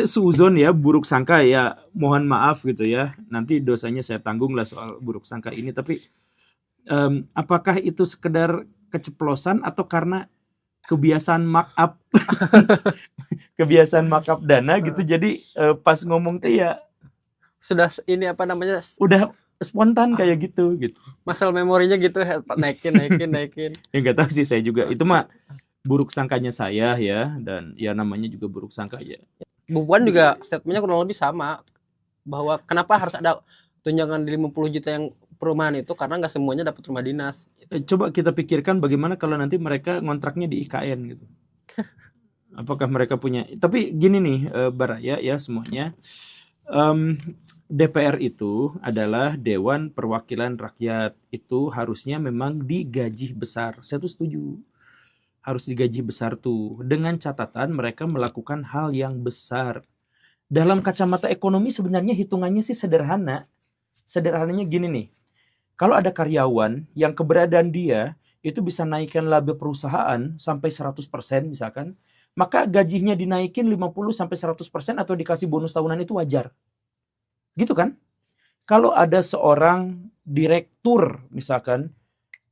Seuzon ya, buruk sangka ya, mohon maaf gitu ya. Nanti dosanya saya tanggung lah soal buruk sangka ini. Tapi apakah itu sekedar keceplosan atau karena kebiasaan markup kebiasaan markup dana gitu. Jadi pas ngomong tuh ya Sudah ini apa namanya, udah spontan kayak gitu. muscle memorinya gitu, naikin. Ya nggak tahu sih saya juga. Itu mah buruk sangkanya saya ya, dan ya namanya juga buruk sangka ya. Bu Puan juga statementnya kurang lebih sama, bahwa kenapa harus ada tunjangan di 50 juta yang perumahan itu, karena nggak semuanya dapat rumah dinas. Coba kita pikirkan bagaimana kalau nanti mereka ngontraknya di IKN gitu. Apakah mereka punya? Tapi gini nih, Baraya ya semuanya. DPR itu adalah Dewan Perwakilan Rakyat. Itu harusnya memang digaji besar. Saya tuh setuju. Harus digaji besar tuh. Dengan catatan mereka melakukan hal yang besar. Dalam kacamata ekonomi sebenarnya hitungannya sih sederhana. Sederhananya gini nih. Kalau ada karyawan yang keberadaan dia itu bisa naikkan laba perusahaan sampai 100% misalkan, maka gajinya dinaikin 50-100% atau dikasih bonus tahunan itu wajar. Gitu kan? Kalau ada seorang direktur misalkan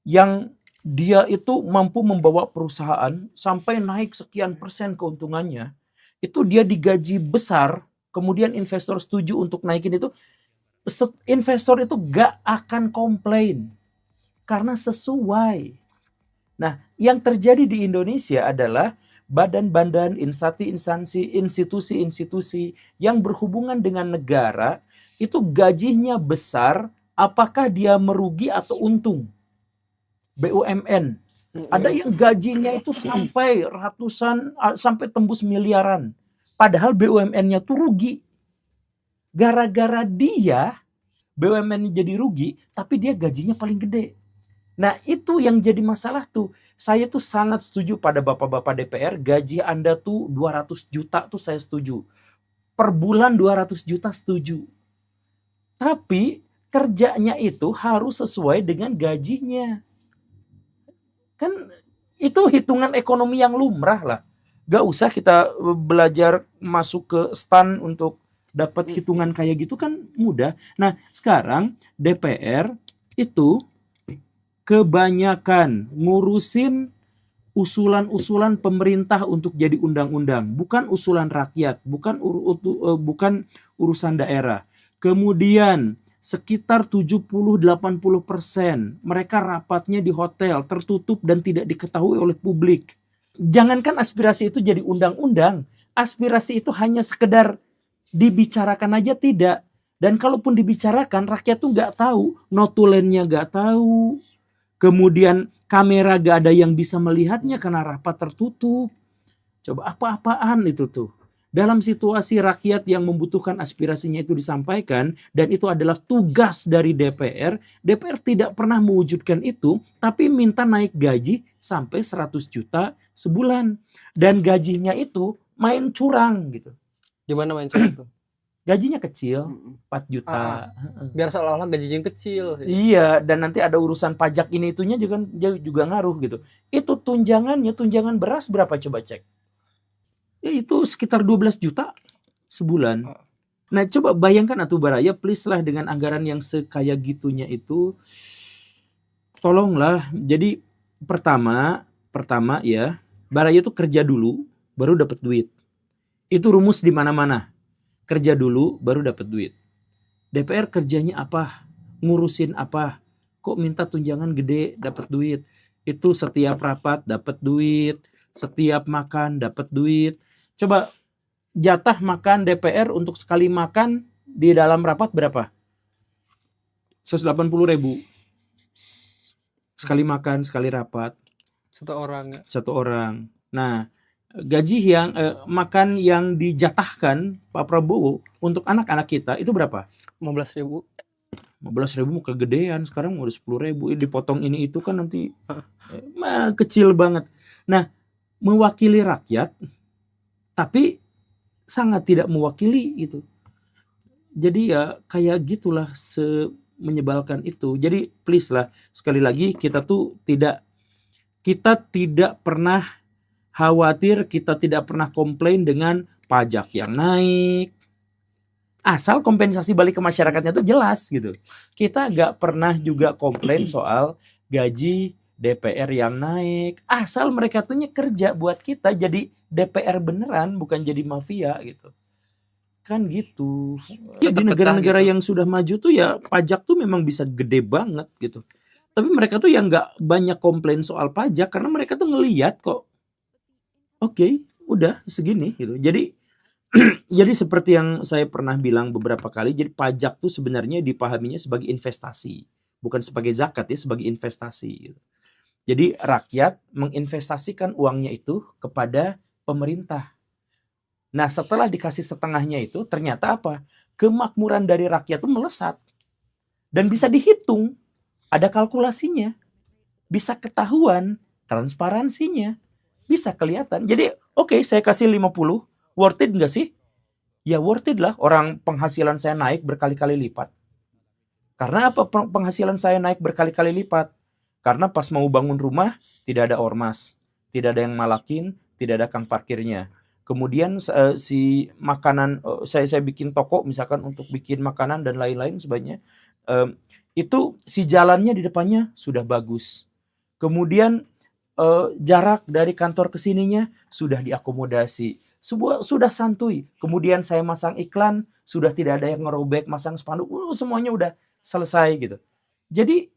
yang dia itu mampu membawa perusahaan sampai naik sekian persen keuntungannya, itu dia digaji besar, kemudian investor setuju untuk naikin itu, investor itu gak akan komplain karena sesuai. Nah, yang terjadi di Indonesia adalah badan-badan, instansi, institusi yang berhubungan dengan negara itu gajinya besar, apakah dia merugi atau untung? BUMN, ada yang gajinya itu sampai ratusan, sampai tembus miliaran, padahal BUMN-nya tuh rugi. Gara-gara dia BUMN jadi rugi, tapi dia gajinya paling gede. Nah itu yang jadi masalah tuh. Saya tuh sangat setuju pada bapak-bapak DPR, gaji Anda tuh 200 juta tuh saya setuju. Per bulan 200 juta setuju. Tapi kerjanya itu harus sesuai dengan gajinya. Kan itu hitungan ekonomi yang lumrah lah. Gak usah kita belajar masuk ke stan untuk dapat hitungan kayak gitu, kan mudah. Nah sekarang DPR itu kebanyakan ngurusin usulan-usulan pemerintah untuk jadi undang-undang, bukan usulan rakyat, bukan urusan daerah. Kemudian sekitar 70-80% mereka rapatnya di hotel, tertutup dan tidak diketahui oleh publik. Jangankan aspirasi itu jadi undang-undang, aspirasi itu hanya sekedar dibicarakan aja tidak. Dan kalaupun dibicarakan, rakyat tuh nggak tahu, notulennya nggak tahu, kemudian kamera gak ada yang bisa melihatnya karena rapat tertutup. Coba apa-apaan itu tuh. Dalam situasi rakyat yang membutuhkan aspirasinya itu disampaikan, dan itu adalah tugas dari DPR, DPR tidak pernah mewujudkan itu, tapi minta naik gaji sampai 100 juta sebulan. Dan gajinya itu main curang gitu. Gimana main curang tuh? Gajinya kecil, 4 juta. Biar seolah-olah gajinya kecil. Iya, dan nanti ada urusan pajak ini itunya juga ngaruh gitu. Itu tunjangan beras berapa coba cek? Ya, itu sekitar 12 juta sebulan. Nah, coba bayangkan atuh Baraya, please lah dengan anggaran yang sekaya gitunya itu, tolonglah. Jadi pertama ya, Baraya tuh kerja dulu baru dapat duit. Itu rumus di mana-mana. Kerja dulu baru dapat duit. DPR kerjanya apa? Ngurusin apa? Kok minta tunjangan gede dapat duit? Itu setiap rapat dapat duit, setiap makan dapat duit. Coba jatah makan DPR untuk sekali makan di dalam rapat berapa? 180.000. Sekali makan, sekali rapat. Satu orang. Nah, gaji yang makan yang dijatahkan Pak Prabowo untuk anak-anak kita itu berapa? 15.000. 15.000 kegedean, sekarang udah 10.000, dipotong ini itu kan nanti kecil banget. Nah, mewakili rakyat tapi sangat tidak mewakili gitu. Jadi ya kayak gitulah, menyebalkan itu. Jadi please lah, sekali lagi kita tidak pernah khawatir kita tidak pernah komplain dengan pajak yang naik. Asal kompensasi balik ke masyarakatnya itu jelas gitu. Kita nggak pernah juga komplain soal gaji DPR yang naik. Asal mereka tuh kerja buat kita jadi DPR beneran, bukan jadi mafia gitu. Kan gitu. Ya Di terpecah negara-negara gitu. yang sudah maju tuh ya pajak tuh memang bisa gede banget gitu. Tapi mereka tuh yang nggak banyak komplain soal pajak karena mereka tuh ngeliat kok, oke, udah segini gitu. Jadi jadi seperti yang saya pernah bilang beberapa kali, jadi pajak tuh sebenarnya dipahaminya sebagai investasi, bukan sebagai zakat ya, sebagai investasi gitu. Jadi rakyat menginvestasikan uangnya itu kepada pemerintah. Nah, setelah dikasih setengahnya itu, ternyata apa? Kemakmuran dari rakyat itu melesat dan bisa dihitung, ada kalkulasinya, bisa ketahuan, transparansinya, bisa kelihatan. Jadi, oke, saya kasih 50, worth it nggak sih? Ya worth it lah, orang penghasilan saya naik berkali-kali lipat. Karena apa penghasilan saya naik berkali-kali lipat? Karena pas mau bangun rumah, tidak ada ormas, tidak ada yang malakin, tidak ada kang parkirnya. Kemudian si makanan, saya bikin toko misalkan untuk bikin makanan dan lain-lain sebagainya. Itu si jalannya di depannya sudah bagus. Kemudian jarak dari kantor ke sininya sudah diakomodasi. Sudah santuy. Kemudian saya masang iklan, sudah tidak ada yang ngerobek, masang spanduk, semuanya udah selesai gitu. Jadi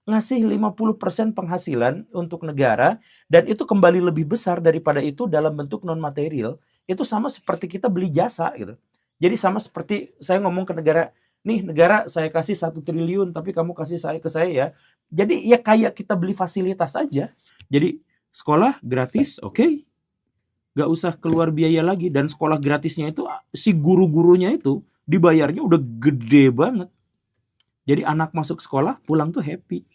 ngasih 50% penghasilan untuk negara dan itu kembali lebih besar daripada itu dalam bentuk non material, itu sama seperti kita beli jasa gitu. Jadi sama seperti saya ngomong ke negara, nih negara saya kasih 1 triliun tapi kamu kasih ke saya ya. Jadi ya kayak kita beli fasilitas aja. Jadi sekolah gratis, oke. Gak usah keluar biaya lagi dan sekolah gratisnya itu si guru-gurunya itu dibayarnya udah gede banget. Jadi anak masuk sekolah pulang tuh happy.